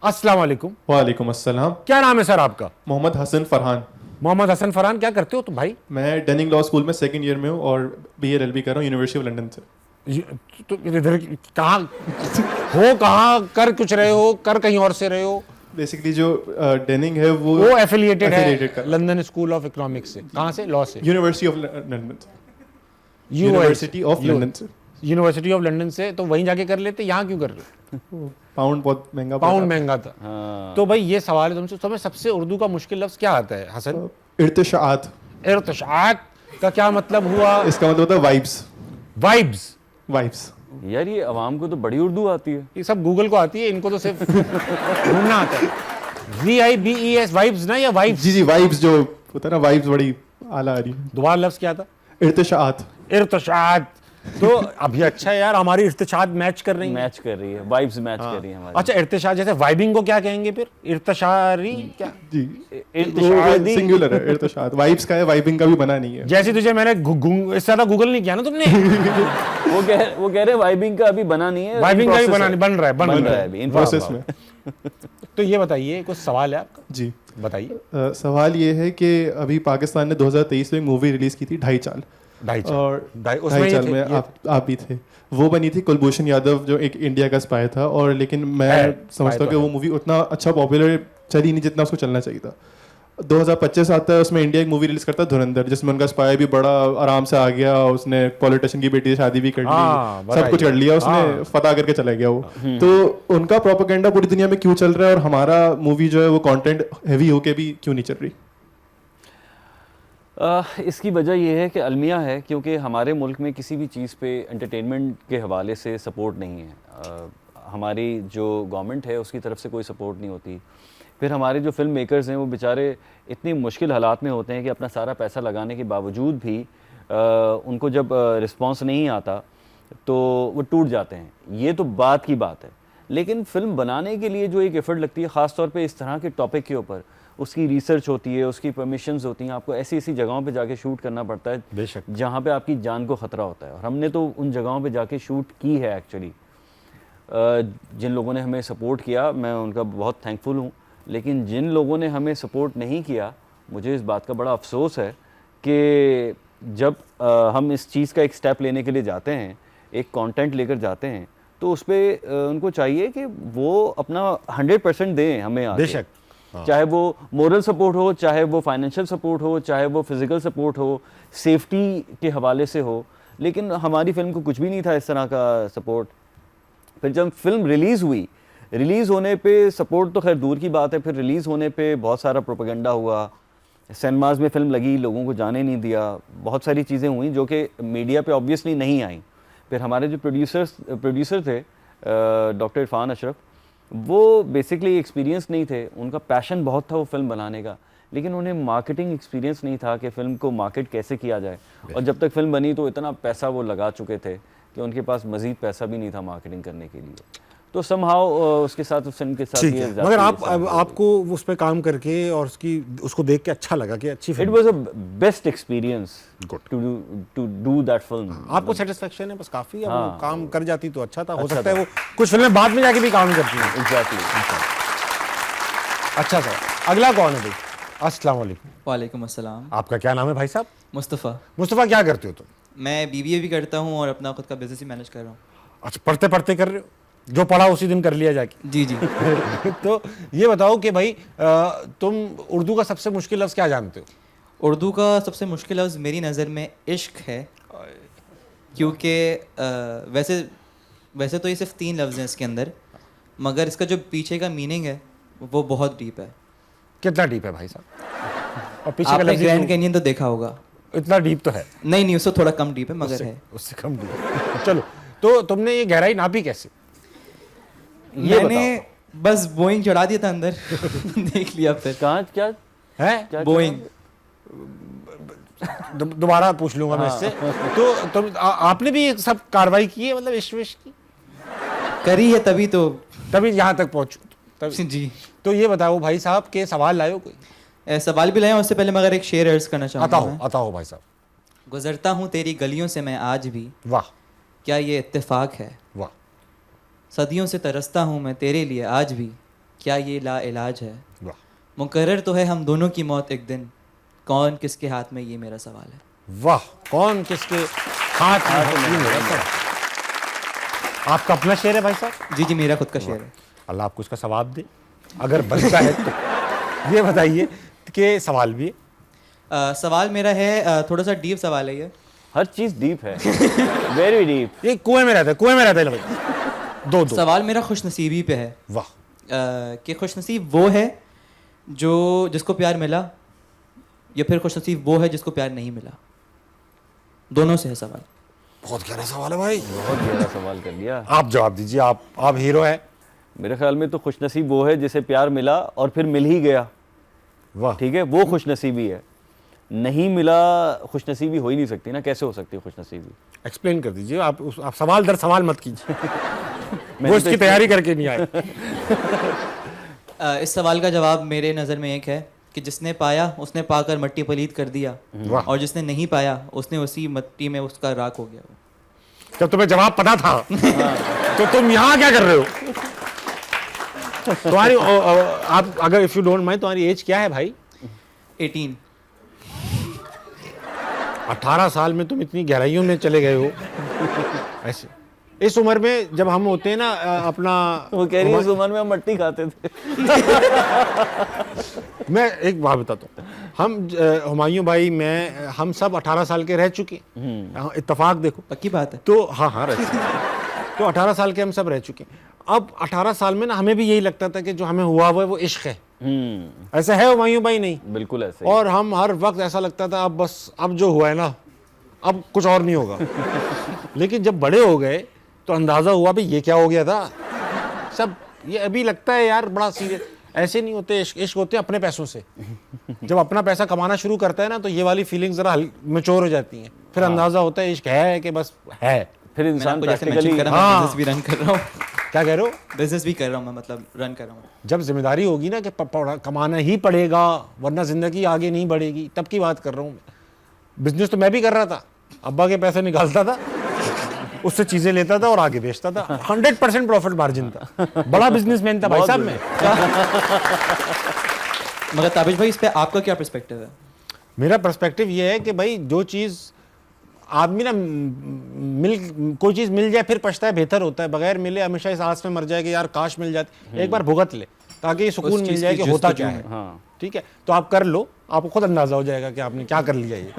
अस्सलाम वालेकुम। वालेकुम अस्सलाम। क्या नाम है सर आपका? मोहम्मद हसन फरहान। मोहम्मद हसन फरहान। क्या करते हो तुम भाई? मैं डनिंग लॉ स्कूल में सेकंड ईयर में हूँ और BA LLB कर रहा हूँ यूनिवर्सिटी ऑफ लंदन से। तो इधर कहाँ हो, कहाँ कर कुछ रहे हो, कर कहीं और से रहे हो? बेसिकली जो डनिंग है वो एफिलिएटेड affiliated है कर लंदन स्कूल ऑफ इकोनॉमिक्स से। कहाँ से? लॉ से? यूनिवर्सिटी ऑफ लंदन से। यूनिवर्सिटी ऑफ लंदन से। यूनिवर्सिटी ऑफ लंदन से। तो वहीं जाके कर लेते, यहाँ क्यों कर रहे हो? पाउंड बहुत महंगा पाउंड महंगा था। हाँ। तो भाई ये सवाल है तुमसे, तुम्हें सबसे उर्दू का मुश्किल लफ्ज क्या आता है हसन? इर्तिशात। इर्तिशात का क्या मतलब हुआ? इसका मतलब होता है वाइब्स। वाइब्स। वाइब्स। यार ये अवाम को तो बड़ी उर्दू आती है। ये सब गूगल को आती है, इनको तो सिर्फ ढूंढना आता है। VIBES वाइब्स ना, या वाइब्स? जी वाइब्स जो होता है ना, वाइब्स बड़ी आला आ रही है। दोबारा लफ्ज क्या था? इर्तिशात। इर्तिशात। तो अभी अच्छा है यार, हमारी इर्तिशात मैच कर रही है। मैच कर रही है, वाइब्स मैच कर रही है हमारी। अच्छा, इर्तिशात जैसे वाइबिंग को क्या कहेंगे फिर? इर्तिशारी क्या? जी इर्तिशादी। सिंगुलर है इर्तिशात। वाइब्स का है, वाइबिंग का भी बना नहीं है। जैसे तुझे मैंने इससे ज्यादा गूगल नहीं किया ना तुमने। वो कह रहे वाइबिंग का अभी बना नहीं है। वाइबिंग का भी बन रहा है अभी in प्रोसेस process। में। तो ये बताइए, कुछ सवाल है आपका? जी बताइए। सवाल ये है कि अभी पाकिस्तान ने 2023 में एक मूवी रिलीज की थी ढाई चाल। ढाई चाल। और उसमें ढाई ये चाल थे- में ये- आप भी थे। वो बनी थी कुलभूषण यादव जो एक इंडिया का स्पाई था, और लेकिन मैं समझता हूँ कि तो वो है। मूवी उतना अच्छा पॉपुलर चली नहीं जितना उसको चलना चाहिए था। 2025 आता है, उसमें इंडिया एक मूवी रिलीज करता है धुरंधर, जिसमें उनका स्पाई भी बड़ा आराम से आ गया। उसने पॉलिटिशियन की बेटी से शादी भी कर हाँ, ली, सब कुछ कर लिया उसने। हाँ। फतह करके चला गया वो। तो उनका प्रोपेगेंडा पूरी दुनिया में क्यों चल रहा है और हमारा मूवी जो है वो कंटेंट हैवी होके भी क्यों नहीं चल रही? इसकी वजह यह है कि अलमिया है, क्योंकि हमारे मुल्क में किसी भी चीज़ पे एंटरटेनमेंट के हवाले से सपोर्ट नहीं है। हमारी जो गवर्नमेंट है उसकी तरफ से कोई सपोर्ट नहीं होती। फिर हमारे जो फिल्म मेकर्स हैं वो बेचारे इतनी मुश्किल हालात में होते हैं कि अपना सारा पैसा लगाने के बावजूद भी उनको जब रिस्पॉन्स नहीं आता तो वो टूट जाते हैं। ये तो बात की बात है, लेकिन फ़िल्म बनाने के लिए जो एक एफ़र्ट लगती है, ख़ास तौर पे इस तरह के टॉपिक के ऊपर, उसकी रिसर्च होती है, उसकी परमिशंस होती हैं, आपको ऐसी ऐसी जगहों पे जाके शूट करना पड़ता है बेशक, जहाँ पे आपकी जान को ख़तरा होता है। और हमने तो उन जगहों पे जाके शूट की है एक्चुअली। जिन लोगों ने हमें सपोर्ट किया, मैं उनका बहुत थैंकफुल हूँ, लेकिन जिन लोगों ने हमें सपोर्ट नहीं किया, मुझे इस बात का बड़ा अफसोस है कि जब हम इस चीज़ का एक स्टेप लेने के लिए जाते हैं, एक कंटेंट लेकर जाते हैं, तो उस पर उनको चाहिए कि वो अपना 100% दें हमें आके। बेशक। चाहे वो मोरल सपोर्ट हो, चाहे वो फाइनेंशियल सपोर्ट हो, चाहे वो फिज़िकल सपोर्ट हो, सेफ्टी के हवाले से हो, लेकिन हमारी फ़िल्म को कुछ भी नहीं था इस तरह का सपोर्ट। फिर जब फिल्म रिलीज़ हुई, रिलीज़ होने पे सपोर्ट तो खैर दूर की बात है, फिर रिलीज़ होने पे बहुत सारा प्रोपेगेंडा हुआ, सिनेमाज़ में फ़िल्म लगी, लोगों को जाने नहीं दिया, बहुत सारी चीज़ें हुई जो कि मीडिया पे ऑब्वियसली नहीं आई। फिर हमारे जो प्रोड्यूसर थे डॉक्टर इरफान अशरफ, वो बेसिकली एक्सपीरियंस नहीं थे, उनका पैशन बहुत था वो फ़िल्म बनाने का, लेकिन उन्हें मार्केटिंग एक्सपीरियंस नहीं था कि फ़िल्म को मार्केट कैसे किया जाए। और जब तक फ़िल्म बनी तो इतना पैसा वो लगा चुके थे कि उनके पास मज़ीद पैसा भी नहीं था मार्केटिंग करने के लिए। तो समहाउ उसके साथ, उस फिल्म के साथ ठीक ये है, ज़्यादती मगर है। आपको उस पर काम करके और उसको देख के अच्छा लगा कि अच्छी it film. Was a best experience Good. To do that film. आपको सेटिस्फेक्शन है बस, काफी है। वो हाँ। काम कर जाती तो अच्छा था। हो अच्छा सकता है था। वो कुछ फिल्में बाद में जाके भी काम करती हैं। एग्जैक्टली। अच्छा सर, अगला कौन है भाई? अस्सलाम वालेकुम। वालेकुम अस्सलाम। आपका क्या नाम है भाई साहब? मुस्तफ़ा। मुस्तफ़ा, क्या करते हो तुम? मैं BBA भी करता हूँ और अपना खुद का बिजनेस ही मैनेज कर रहा हूँ। अच्छा, पढ़ते पढ़ते कर रहे हो? जो पढ़ा उसी दिन कर लिया जाके। जी जी। तो ये बताओ कि भाई तुम उर्दू का सबसे मुश्किल लफ्ज़ क्या जानते हो? उर्दू का सबसे मुश्किल लफ्ज़ मेरी नज़र में इश्क है, क्योंकि वैसे तो ये सिर्फ 3 लफ्ज़ हैं इसके अंदर, मगर इसका जो पीछे का मीनिंग है वो बहुत डीप है। कितना डीप है भाई साहब? और पीछे का आपने लफ्ज़ ग्रैंड कैनियन तो देखा होगा। इतना डीप तो है? नहीं, उससे थोड़ा कम डीप है, मगर है। उससे कम डीप। चलो, तो तुमने ये गहराई नापी कैसे? ये मैंने बताओ। बस बोइंग चढ़ा दिया था अंदर। देख लिया फिर। कहाँ क्या है? क्या बोइंग। दोबारा पूछ लूंगा मैं इससे। तो तुम आपने भी ये सब कार्रवाई की है, मतलब इश्क विश्क की? करी है तभी यहाँ तक पहुँचो तभी। जी। तो ये बताओ भाई साहब के सवाल लाओ कोई? सवाल भी लाया हूँ, उससे पहले मगर एक शेर अर्ज करना चाहूँगा मैं। आता हो भाई साहब। गुजरता हूँ तेरी गलियों से मैं आज भी, वाह क्या ये इत्तेफाक है? वाह। सदियों से तरसता हूँ मैं तेरे लिए आज भी, क्या ये ला इलाज है, वाह मुकर्रर तो है हम दोनों की मौत एक दिन, कौन किसके हाथ में, ये मेरा सवाल है। वाह, कौन किसके हाथ में है, ये मेरा सवाल। आपका अपना शेर है भाई साहब? जी जी, मेरा खुद का शेर है। अल्लाह आपको इसका सवाब दे, अगर बनता है तो। ये बताइए कि सवाल भी है। सवाल मेरा है, थोड़ा सा डीप सवाल है ये। हर चीज़ डीप है, वेरी डीप। ये कुएं में रहता है, कुएं में रहता है भाई। दो दो। सवाल मेरा खुशनसीबी पे है वाह, कि खुशनसीब वो है जो जिसको प्यार मिला, या फिर खुशनसीब वो है जिसको प्यार नहीं मिला। दोनों से है सवाल। बहुत गहरा सवाल है भाई। बहुत गहरा सवाल कर लिया। आप जवाब दीजिए, आप हीरो है। मेरे ख्याल में तो खुशनसीब वो है जिसे प्यार मिला और फिर मिल ही गया, वाह, ठीक है, वो खुशनसीबी है। नहीं मिला खुशनसीबी हो ही नहीं सकती ना, कैसे हो सकती है खुशनसीबी? एक्सप्लेन कर दीजिए। आप सवाल दर सवाल मत कीजिए। मैंने वो तो इसकी तैयारी करके नहीं आए। इस सवाल का जवाब मेरे नज़र में एक है कि जिसने पाया उसने पाकर मट्टी पलीत कर दिया, वाह। और जिसने नहीं पाया उसने उसी मट्टी में उसका राख हो गया। जब तुम्हें जवाब पता था तो तुम यहाँ क्या कर रहे हो? तुम्हारी आप अगर इफ यू डोंट माइंड, तुम्हारी एज क्या है भाई? 18। 18 साल में तुम इतनी गहराइयों में चले गए हो। ऐसे इस उम्र में जब हम होते हैं ना, अपना वो कह रही है, उस उम्र में हम मट्टी खाते थे। मैं एक बात बताता हूँ। हम हुमायूं भाई, मैं, हम सब 18 साल के रह चुके हैं। इत्तेफाक देखो। पक्की बात है। तो हाँ रह चुके हैं। तो 18 साल के हम सब रह चुके हैं। अब 18 साल में ना हमें भी यही लगता था कि जो हमें हुआ है वो इश्क है। ऐसा है हुमायूं भाई? नहीं, बिल्कुल ऐसे ही। और हम हर वक्त ऐसा लगता था अब बस, अब जो हुआ है ना, अब कुछ और नहीं होगा। लेकिन जब बड़े हो गए तो अंदाजा हुआ भी ये क्या हो गया था सब। ये अभी लगता है यार बड़ा सीरियस। ऐसे नहीं होते इश्क होते हैं अपने पैसों से। जब अपना पैसा कमाना शुरू करता है ना, तो ये वाली फीलिंग जरा मैच्योर हो जाती हैं। फिर अंदाजा होता है इश्क है कि बस है। फिर मैंने इंसान आपको जैसे mention प्रैक्टिकली करा, मैं हाँ। बिजनेस भी रन कर रहा हूँ। क्या कह रहे हो? बिजनेस भी कर रहा हूँ मैं, मतलब रन कर रहा हूँ। जब जिम्मेदारी होगी ना कि कमाना ही पड़ेगा वरना जिंदगी आगे नहीं बढ़ेगी, तब की बात कर रहा हूँ। बिजनेस तो मैं भी कर रहा था, अब्बा के पैसे निकालता था, उससे चीजें लेता था और आगे बेचता था। 100% प्रॉफिट मार्जिन था। बड़ा बिजनेसमैन था भाई साहब मैं। मगर ताबिश भाई, इस पे आपका क्या पर्सपेक्टिव है? मेरा पर्सपेक्टिव ये है कि भाई जो चीज़ आदमी ना कोई चीज़ मिल जाए फिर पछताए बेहतर होता है। बगैर मिले हमेशा इस आस में मर जाए कि यार काश मिल जाती। एक बार भुगत ले ताकि ये सुकून मिल जाए कि होता क्या है। हाँ। ठीक है, तो आप कर लो, आपको खुद अंदाजा हो जाएगा कि आपने क्या कर लिया ये।